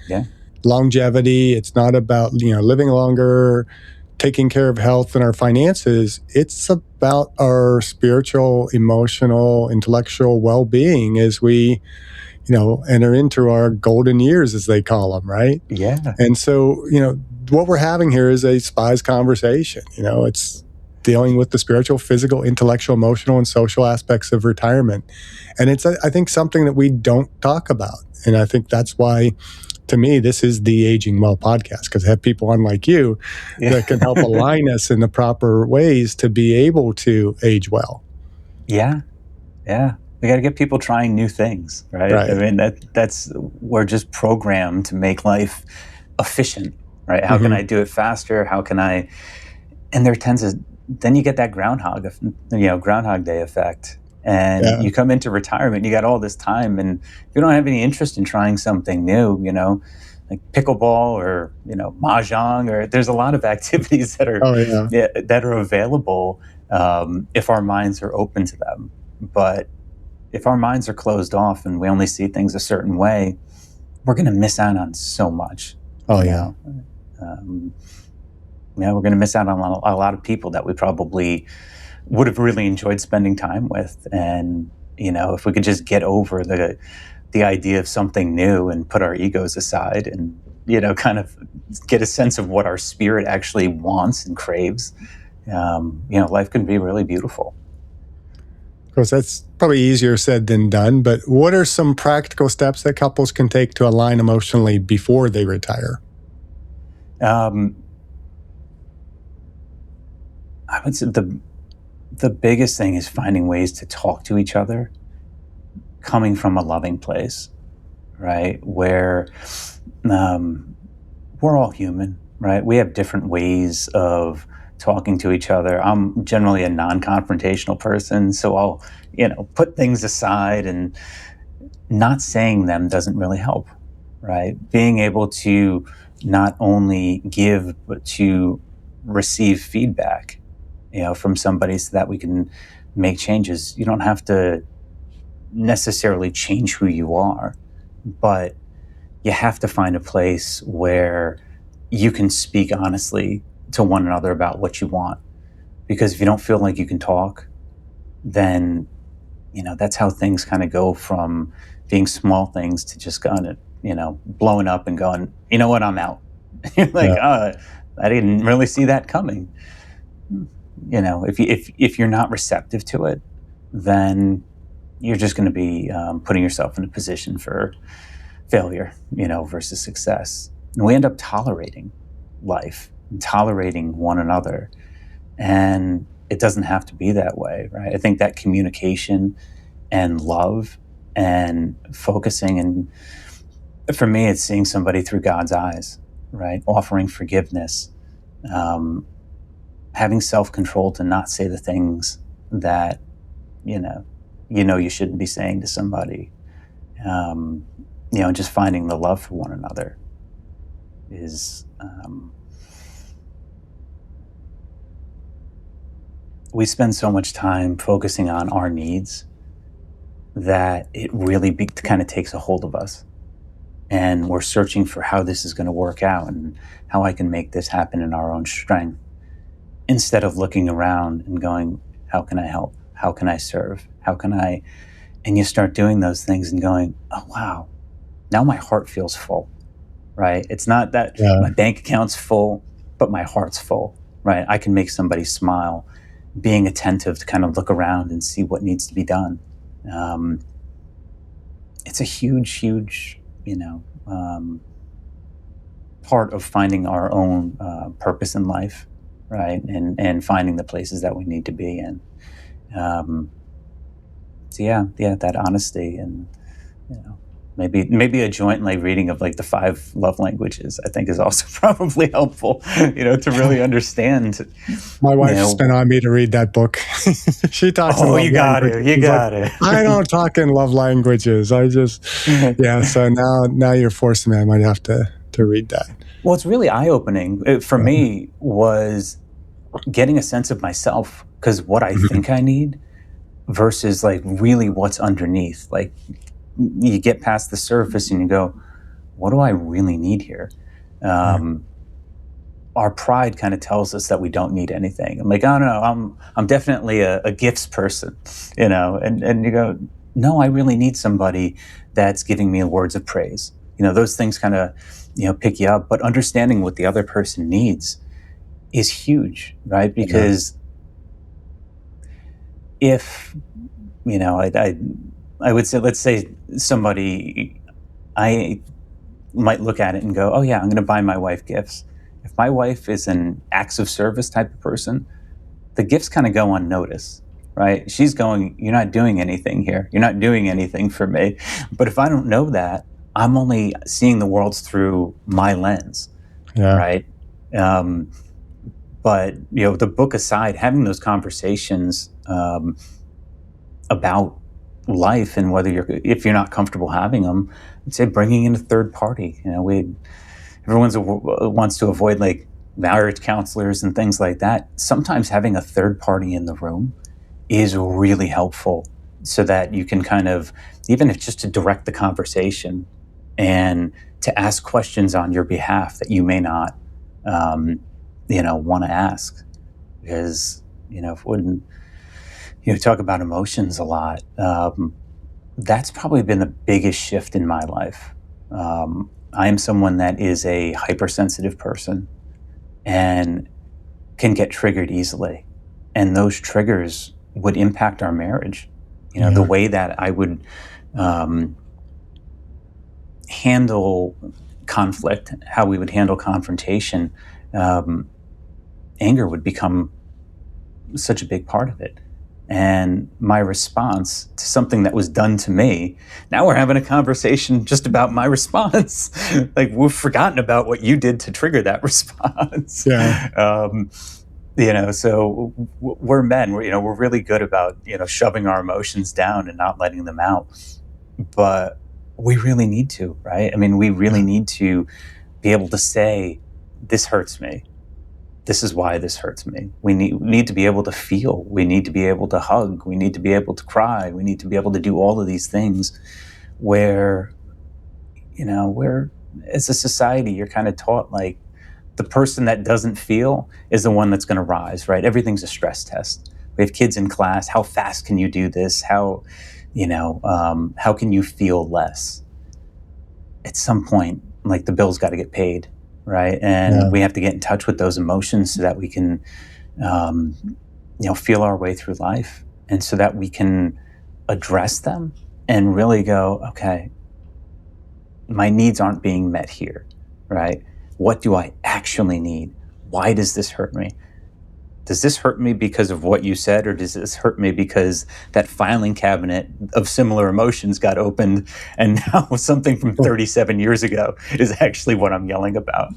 longevity. It's not about, living longer, taking care of health and our finances. It's about our spiritual, emotional, intellectual well-being as we, enter into our golden years, as they call them, right? Yeah. And so, what we're having here is a SPIES conversation. It's dealing with the spiritual, physical, intellectual, emotional, and social aspects of retirement. And it's, I think, something that we don't talk about. And I think that's why, to me, this is the Aging Well podcast, because I have people on like you that can help align us in the proper ways to be able to age well. Yeah. Yeah. We got to get people trying new things, right? I mean, that's we're just programmed to make life efficient, right? How can I do it faster? How can I? And then you get that Groundhog Day effect, and you come into retirement, you got all this time, and if you don't have any interest in trying something new, like pickleball or mahjong, or there's a lot of activities that are that are available if our minds are open to them, but if our minds are closed off and we only see things a certain way, we're going to miss out on so much. Oh, yeah. We're going to miss out on a lot of people that we probably would have really enjoyed spending time with. And, if we could just get over the idea of something new and put our egos aside and, kind of get a sense of what our spirit actually wants and craves, life can be really beautiful. Of course, that's probably easier said than done, but what are some practical steps that couples can take to align emotionally before they retire? I would say the biggest thing is finding ways to talk to each other coming from a loving place, right? Where we're all human, right? We have different ways of talking to each other. I'm generally a non-confrontational person, so I'll, put things aside, and not saying them doesn't really help, right? Being able to not only give, but to receive feedback, from somebody so that we can make changes. You don't have to necessarily change who you are, but you have to find a place where you can speak honestly to one another about what you want. Because if you don't feel like you can talk, then, that's how things kind of go from being small things to just kind of, blowing up and going, you know what, I'm out. You're like, Yeah. I didn't really see that coming. If you're not receptive to it, then you're just going to be putting yourself in a position for failure, versus success. And we end up tolerating life and tolerating one another. And it doesn't have to be that way, right? I think that communication and love and focusing, and for me, it's seeing somebody through God's eyes, right? Offering forgiveness, having self-control to not say the things that, you shouldn't be saying to somebody. Just finding the love for one another is, we spend so much time focusing on our needs that it really kind of takes a hold of us. And we're searching for how this is going to work out and how I can make this happen in our own strength, instead of looking around and going, how can I help? How can I serve? How can I? And you start doing those things and going, oh, wow, now my heart feels full, right? It's not that my bank account's full, but my heart's full, right? I can make somebody smile, being attentive to kind of look around and see what needs to be done. It's a huge, part of finding our own purpose in life, right? And finding the places that we need to be in. So that honesty, and maybe a joint reading of the 5 love languages, I think, is also probably helpful, to really understand. My wife's been on me to read that book. She talks in love you got languages. it. You got it. I don't talk in love languages. I just, so now you're forcing me. I might have to read that. Well, it's really eye-opening. For me, was getting a sense of myself, because what I think I need versus really what's underneath. You get past the surface and you go, what do I really need here? Our pride kind of tells us that we don't need anything. I'm like, oh no, I'm definitely a gifts person, and you go, no, I really need somebody that's giving me words of praise. Those things kind of, pick you up, but understanding what the other person needs is huge, right? Because if, I would say, let's say somebody, I might look at it and go, oh yeah, I'm going to buy my wife gifts. If my wife is an acts of service type of person, the gifts kind of go unnoticed, right? She's going, you're not doing anything here. You're not doing anything for me. But if I don't know that, I'm only seeing the world through my lens, right? But, the book aside, having those conversations about life, and if you're not comfortable having them, I'd say bringing in a third party. Everyone wants to avoid marriage counselors and things like that. Sometimes having a third party in the room is really helpful, so that you can kind of, even if just to direct the conversation and to ask questions on your behalf that you may not, want to ask. Because, when talk about emotions a lot, that's probably been the biggest shift in my life. I am someone that is a hypersensitive person and can get triggered easily. And those triggers would impact our marriage. The way that I would handle conflict, how we would handle confrontation, anger would become such a big part of it. And my response to something that was done to me, now we're having a conversation just about my response. We've forgotten about what you did to trigger that response. So we're men. We're really good about shoving our emotions down and not letting them out. But we really need to, right? I mean, we really need to be able to say, this hurts me. This is why this hurts me. We need to be able to feel. We need to be able to hug. We need to be able to cry. We need to be able to do all of these things where, where as a society, you're kind of taught like the person that doesn't feel is the one that's going to rise, right? Everything's a stress test. We have kids in class. How fast can you do this? How can you feel less? At some point, like the bill's got to get paid, right? And we have to get in touch with those emotions so that we can, feel our way through life, and so that we can address them and really go, okay, my needs aren't being met here, right? What do I actually need? Why does this hurt me? Does this hurt me because of what you said, or does this hurt me because that filing cabinet of similar emotions got opened and now something from 37 years ago is actually what I'm yelling about?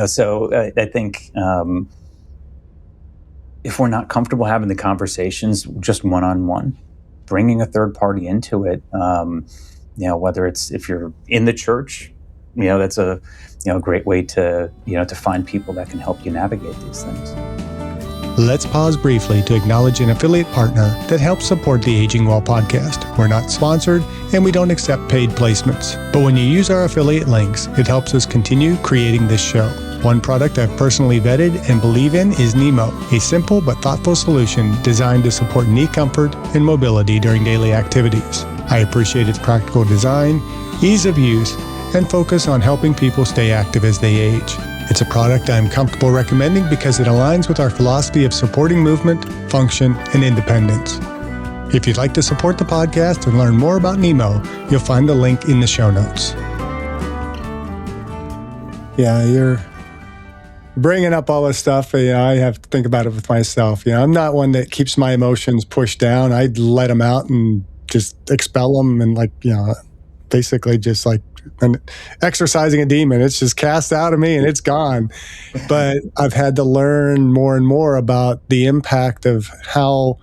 So I think if we're not comfortable having the conversations just one-on-one, bringing a third party into it, whether it's if you're in the church, that's a great way to find people that can help you navigate these things. Let's pause briefly to acknowledge an affiliate partner that helps support the Aging Well podcast. We're not sponsored and we don't accept paid placements, but when you use our affiliate links, it helps us continue creating this show. One product I've personally vetted and believe in is Nemo, a simple but thoughtful solution designed to support knee comfort and mobility during daily activities. I appreciate its practical design, ease of use, and focus on helping people stay active as they age. It's a product I'm comfortable recommending because it aligns with our philosophy of supporting movement, function, and independence. If you'd like to support the podcast and learn more about Nemo, you'll find the link in the show notes. Yeah, you're bringing up all this stuff. I have to think about it with myself. I'm not one that keeps my emotions pushed down. I let them out and just expel them and basically just like exercising a demon. It's just cast out of me and it's gone. But I've had to learn more and more about the impact of how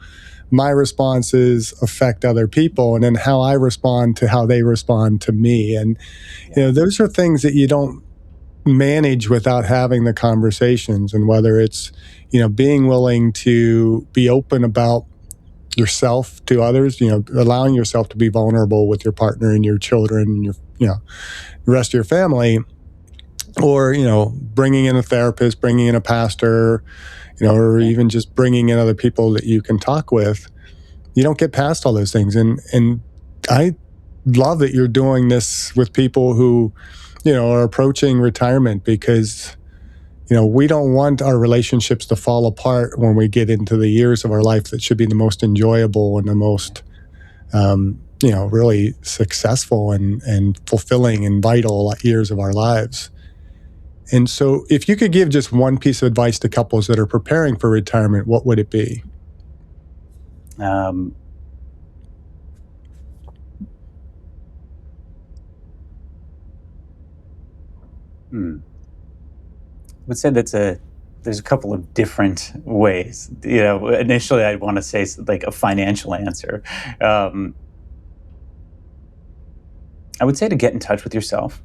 my responses affect other people, and then how I respond to how they respond to me. And those are things that you don't manage without having the conversations. And whether it's being willing to be open about yourself to others, allowing yourself to be vulnerable with your partner and your children and your the rest of your family, or bringing in a therapist, bringing in a pastor, or even just bringing in other people that you can talk with. You don't get past all those things. And I love that you're doing this with people who are approaching retirement, because we don't want our relationships to fall apart when we get into the years of our life that should be the most enjoyable and the most really successful and fulfilling and vital years of our lives. And so if you could give just one piece of advice to couples that are preparing for retirement, what would it be? I would say there's a couple of different ways. Initially I'd want to say like a financial answer. I would say to get in touch with yourself,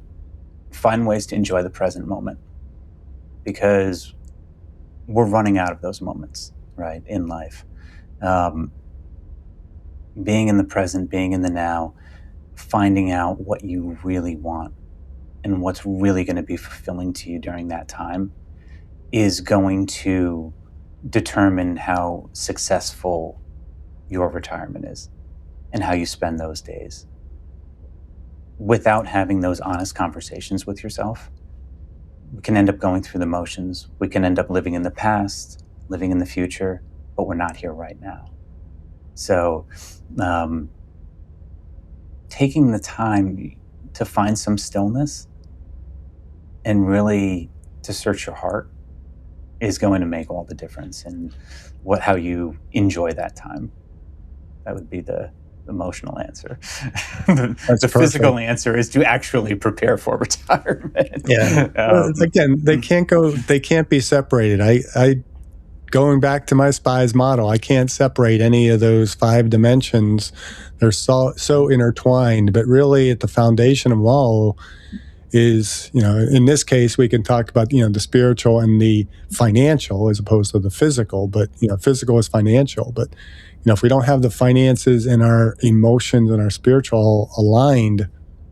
find ways to enjoy the present moment, because we're running out of those moments, right, in life. Being in the present, being in the now, finding out what you really want and what's really going to be fulfilling to you during that time is going to determine how successful your retirement is and how you spend those days. Without having those honest conversations with yourself, we can end up going through the motions. We can end up living in the past, living in the future, but we're not here right now. So taking the time to find some stillness and really to search your heart is going to make all the difference in how you enjoy that time. That would be the emotional answer. The physical answer is to actually prepare for retirement. Yeah. Again, they can't be separated. I going back to my SPIES model, I can't separate any of those 5 dimensions. They're so intertwined, but really at the foundation of all is, in this case, we can talk about, the spiritual and the financial as opposed to the physical, but, physical is financial. But, if we don't have the finances and our emotions and our spiritual aligned,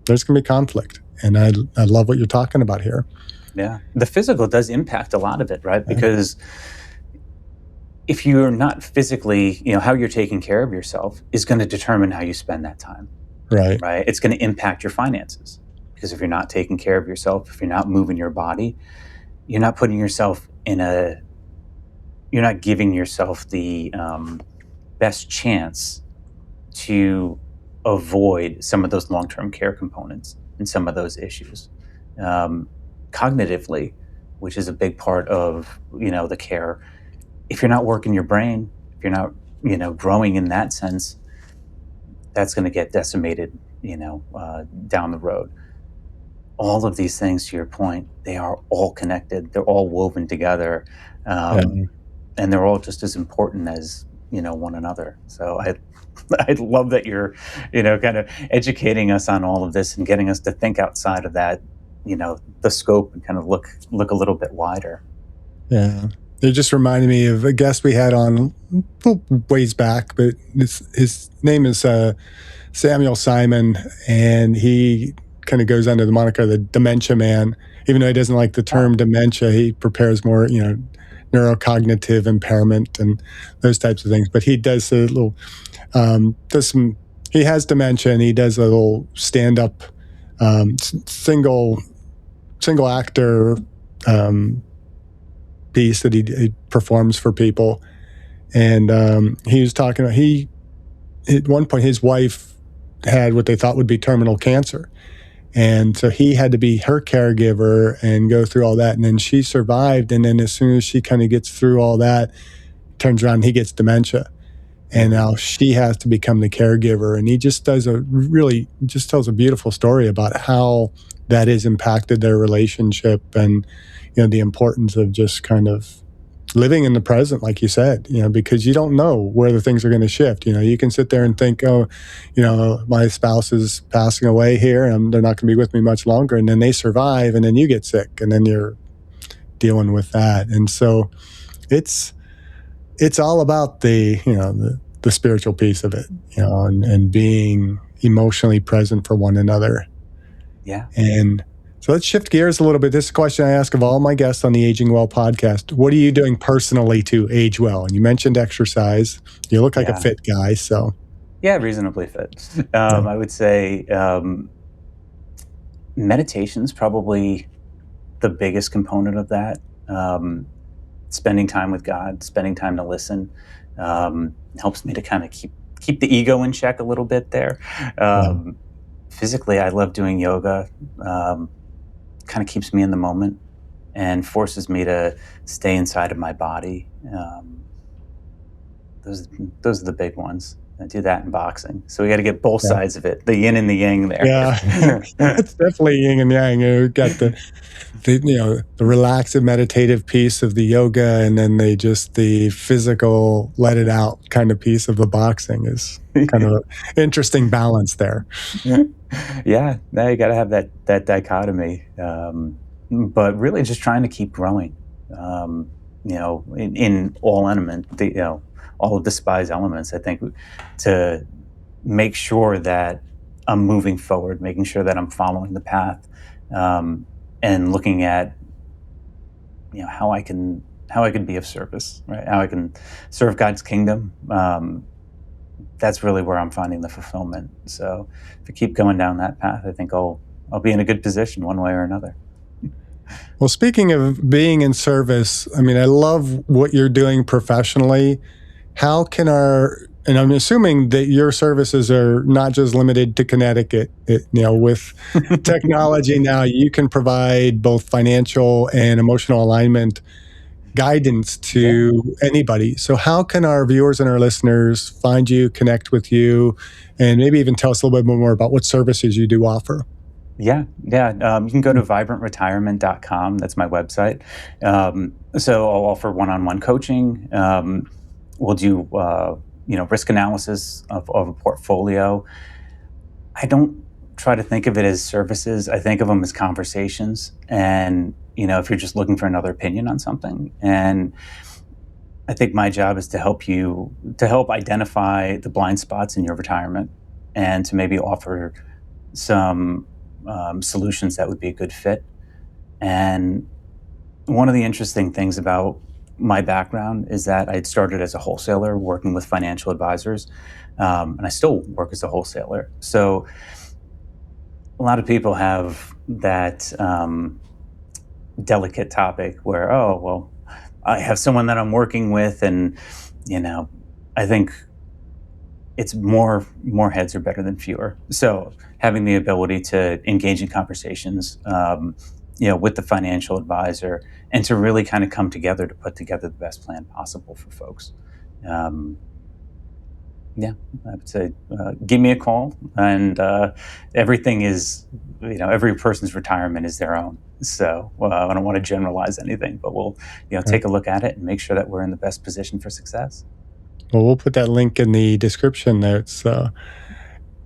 there's going to be conflict. And I love what you're talking about here. Yeah. The physical does impact a lot of it, right? Because if you're not physically, how you're taking care of yourself is going to determine how you spend that time. Right. It's going to impact your finances. Because if you're not taking care of yourself, if you're not moving your body, you're not putting yourself you're not giving yourself the best chance to avoid some of those long-term care components and some of those issues. Cognitively, which is a big part of, the care, if you're not working your brain, if you're not, growing in that sense, that's going to get decimated, down the road. All of these things, to your point, they are all connected. They're all woven together, and they're all just as important as one another. So I love that you're kind of educating us on all of this and getting us to think outside of that, the scope, and kind of look a little bit wider. Yeah, it just reminded me of a guest we had on ways back, but his name is Samuel Simon, and he kind of goes under the moniker the dementia man. Even though he doesn't like the term dementia, he prepares more, neurocognitive impairment and those types of things. But he does a little, he has dementia, and he does a little stand-up single actor piece that he performs for people. And he was talking about, at one point, his wife had what they thought would be terminal cancer. And so he had to be her caregiver and go through all that. And then she survived. And then as soon as she kind of gets through all that, turns around, he gets dementia. And now she has to become the caregiver. And he just tells a beautiful story about how that has impacted their relationship, and, the importance of just kind of living in the present, like you said, because you don't know where the things are going to shift. You can sit there and think, my spouse is passing away here and they're not going to be with me much longer. And then they survive, and then you get sick, and then you're dealing with that. And so it's all about the spiritual piece of it, and being emotionally present for one another. Yeah. And so let's shift gears a little bit. This is a question I ask of all my guests on the Aging Well podcast. What are you doing personally to age well? And you mentioned exercise. You look like a fit guy, so. Yeah, reasonably fit. I would say meditation's probably the biggest component of that. Spending time with God, spending time to listen, helps me to kind of keep the ego in check a little bit there. Physically, I love doing yoga. Kind of keeps me in the moment and forces me to stay inside of my body. Those are the big ones. I do that in boxing. So we got to get both sides of it, the yin and the yang there. Yeah, it's definitely yin and yang. You've got the relaxive meditative piece of the yoga, and then the physical let it out kind of piece of the boxing is kind of an interesting balance there. Yeah, now you got to have that dichotomy, but really just trying to keep growing. In all all of the SPIES elements. I think to make sure that I'm moving forward, making sure that I'm following the path, and looking at how I can be of service, right? How I can serve God's kingdom. That's really where I'm finding the fulfillment. So if I keep going down that path, I think I'll be in a good position one way or another. Well, speaking of being in service, I mean, I love what you're doing professionally. How can and I'm assuming that your services are not just limited to Connecticut. With technology now, you can provide both financial and emotional alignment guidance to anybody. So how can our viewers and our listeners find you, connect with you, and maybe even tell us a little bit more about what services you do offer? Yeah. You can go to vibrantretirement.com. That's my website. So I'll offer one-on-one coaching. We'll do, risk analysis of a portfolio. I don't try to think of it as services. I think of them as conversations. And, if you're just looking for another opinion on something, and I think my job is to help identify the blind spots in your retirement and to maybe offer some solutions that would be a good fit. And one of the interesting things about my background is that I had started as a wholesaler working with financial advisors, and I still work as a wholesaler. So a lot of people have that delicate topic where, oh, well, I have someone that I'm working with, and I think it's more heads are better than fewer. So having the ability to engage in conversations, with the financial advisor, and to really kind of come together to put together the best plan possible for folks. Yeah, I would say give me a call, and everything is, every person's retirement is their own. So I don't want to generalize anything, but we'll, take a look at it and make sure that we're in the best position for success. Well, we'll put that link in the description notes.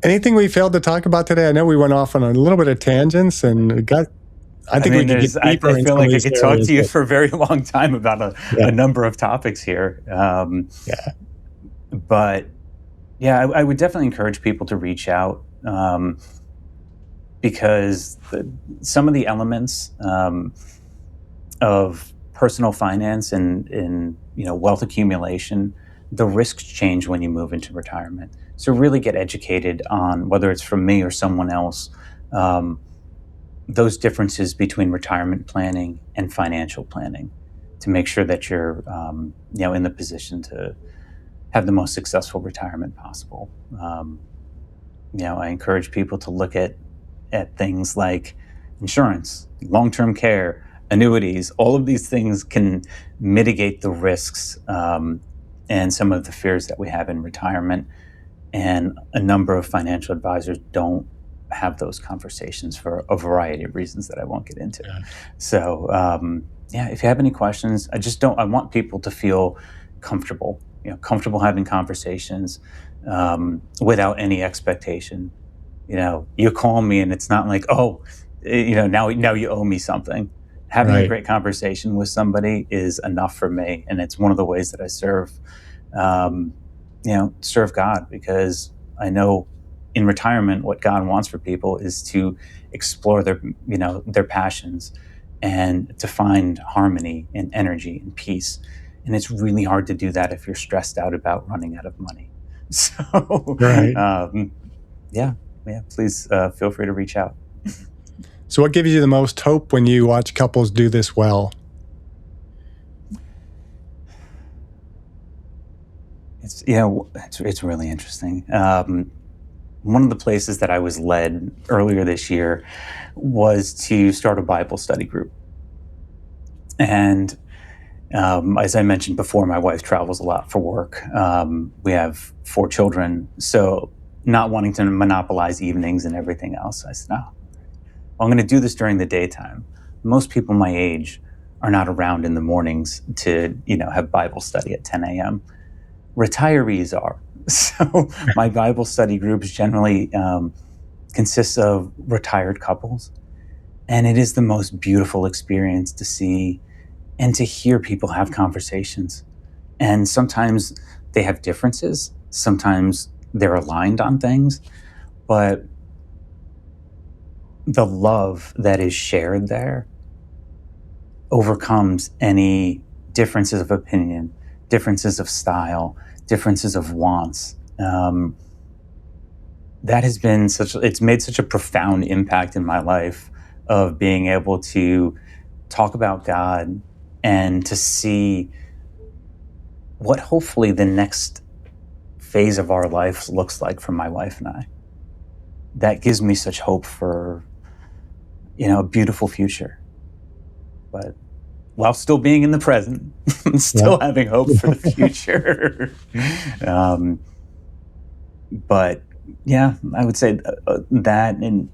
Anything we failed to talk about today? I know we went off on a little bit of tangents, and we could get deeper I in feel some of like I these could areas, talk to you but for a very long time about a number of topics here. Yeah. But yeah, I would definitely encourage people to reach out, because some of the elements of personal finance and wealth accumulation, the risks change when you move into retirement. So really get educated on, whether it's from me or someone else, those differences between retirement planning and financial planning, to make sure that you're in the position to have the most successful retirement possible. I encourage people to look at things like insurance, long-term care, annuities. All of these things can mitigate the risks and some of the fears that we have in retirement. And a number of financial advisors don't have those conversations for a variety of reasons that I won't get into. Yeah. So, if you have any questions, I want people to feel comfortable, comfortable having conversations without any expectation. You call me and it's not like, oh, now you owe me something. Having a great conversation with somebody is enough for me. And it's one of the ways that I serve God, because I know in retirement, what God wants for people is to explore their passions and to find harmony and energy and peace. And it's really hard to do that if you're stressed out about running out of money. So, please feel free to reach out. So what gives you the most hope when you watch couples do this well? It's really interesting. One of the places that I was led earlier this year was to start a Bible study group. And as I mentioned before, my wife travels a lot for work. We have 4 children, so not wanting to monopolize evenings and everything else, I said, no, I'm going to do this during the daytime. Most people my age are not around in the mornings to, have Bible study at 10 a.m. Retirees are. So my Bible study groups generally consists of retired couples. And it is the most beautiful experience to see and to hear people have conversations. And sometimes they have differences. Sometimes they're aligned on things. But the love that is shared there overcomes any differences of opinion, differences of style, differences of wants. That has been it's made such a profound impact in my life, of being able to talk about God and to see what hopefully the next phase of our life looks like for my wife and I. That gives me such hope for, a beautiful future. But while still being in the present, still having hope for the future. But yeah, I would say that, and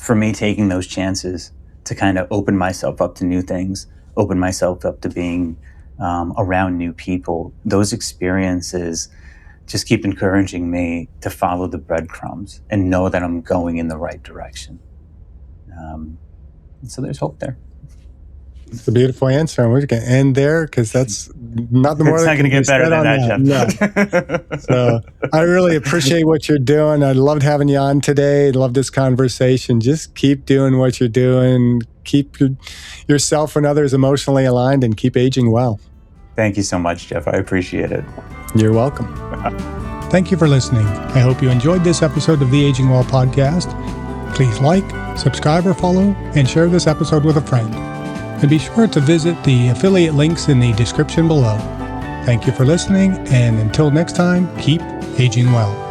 for me, taking those chances to kind of open myself up to new things, open myself up to being around new people, those experiences just keep encouraging me to follow the breadcrumbs and know that I'm going in the right direction. So there's hope there. It's a beautiful answer, and we're going to end there because that's not the more. It's not going to get better than that, Jeff. No. So I really appreciate what you're doing. I loved having you on today. I love this conversation. Just keep doing what you're doing. Keep yourself and others emotionally aligned, and keep aging well. Thank you so much, Jeff. I appreciate it. You're welcome. Thank you for listening. I hope you enjoyed this episode of the Aging Well podcast. Please like, subscribe, or follow, and share this episode with a friend. And be sure to visit the affiliate links in the description below. Thank you for listening, and until next time, keep aging well.